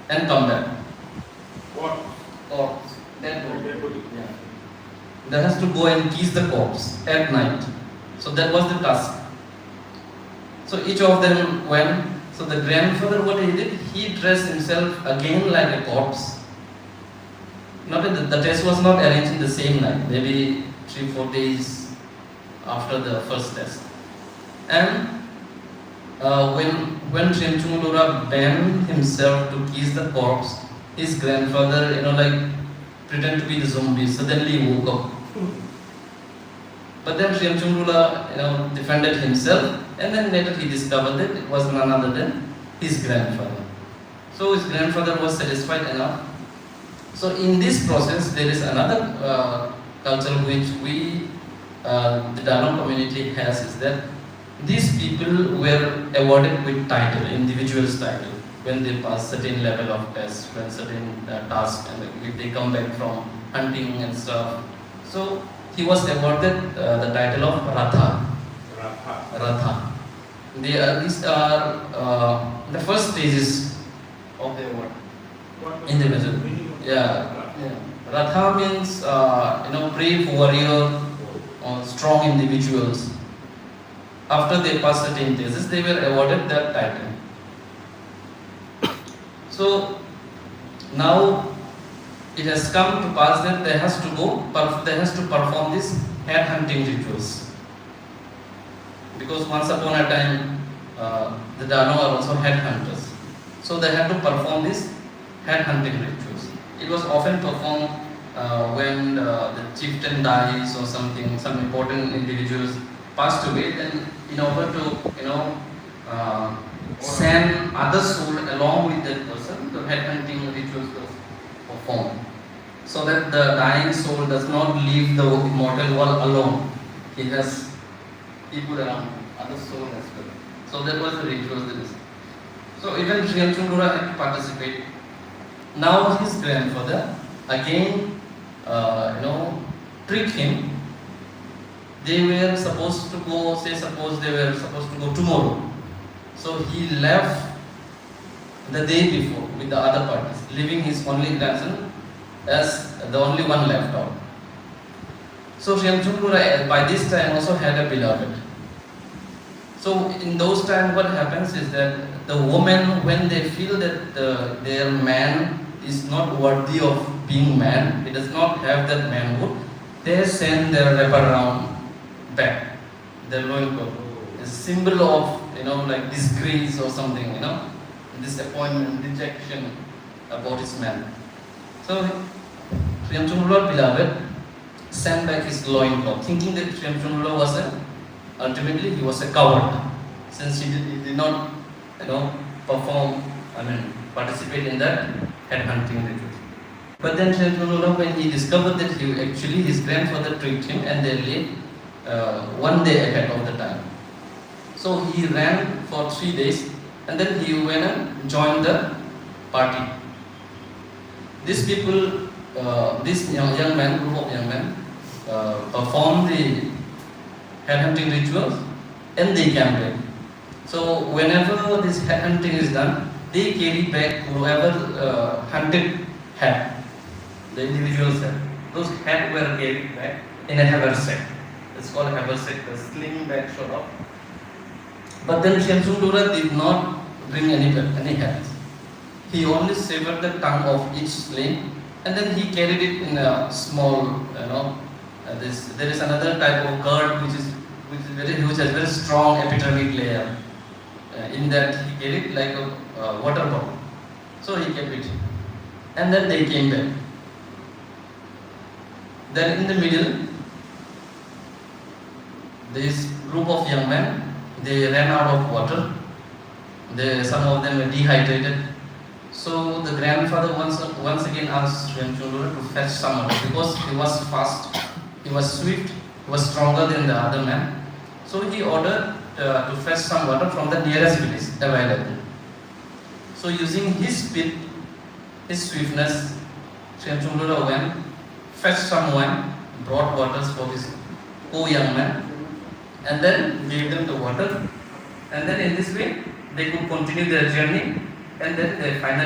and come back. What? Corpse, dead body. Dead body. Yeah. They has to go and kiss the corpse at night. So that was the task. So each of them went. So the grandfather, what he did, he dressed himself again like a corpse. Not the test was not arranged in the same night, maybe 3-4 days after the first test. And when Chimchunglura bent himself to kiss the corpse, his grandfather, pretend to be the zombie, suddenly woke up. But then Chimchunglura, defended himself, and then later he discovered that it was none other than his grandfather. So his grandfather was satisfied enough. So in this process, there is another culture which the Dano community has, is that these people were awarded with title, individual's title, when they pass certain level of tests, when certain tasks, and if they come back from hunting and stuff. So he was awarded the title of Ratha. Ratha. These are the first stages of the award. Individual. Yeah. Ratha means brave warrior or strong individuals. After they passed certain tests, they were awarded that title. So now it has come to pass that they has to perform these head hunting rituals. Because once upon a time, the Dano are also head hunters. So they had to perform these head hunting rituals. It was often performed when the chieftain dies or something, some important individuals passed away, then in order to send other soul along with that person, the head hunting rituals was performed. So that the dying soul does not leave the immortal world alone. He has people around, other souls as well. So that was the rituals there is. So even Chimchunglura had to participate. Now his grandfather again, tricked him. They were supposed to go, suppose they were supposed to go tomorrow. So he left the day before with the other parties, leaving his only grandson as the only one left out. So Chimchunglura by this time also had a beloved. So in those times what happens is that the women, when they feel that their man is not worthy of being man, he does not have that manhood, they send their wraparound back, their loincloth, a symbol of like disgrace or something, disappointment, dejection about his man. So Chimchunglura beloved sent back his loincloth, thinking that Chimchunglura was ultimately he was a coward, since he did not participate in that head hunting ritual. But then Chimchunglura, when he discovered that his grandfather tricked him and they lived one day ahead of the time. So he ran for 3 days and then he went and joined the party. These people, this group of young men, performed the head hunting rituals and they came back. So whenever this head hunting is done, they carry back whoever hunted head, the individual's head. Those head were carried back in a haversack. It's called a haversack, the sling bag sort of. But then Chimchunglura did not bring any heads. He only severed the tongue of each sling and then he carried it in a small, there is another type of curd which has very strong epidermic layer. In that he carried like a water bottle. So he kept it. And then they came back. Then in the middle, this group of young men, they ran out of water. Some of them were dehydrated. So the grandfather once again asked Chimchunglura to fetch some water because he was fast, he was swift, he was stronger than the other man. So he ordered to fetch some water from the nearest village available. So using his speed, his swiftness, Chimchunglura went, fetched some wine, brought waters for his young man, and then gave them the water. And then in this way, they could continue their journey, and then they finally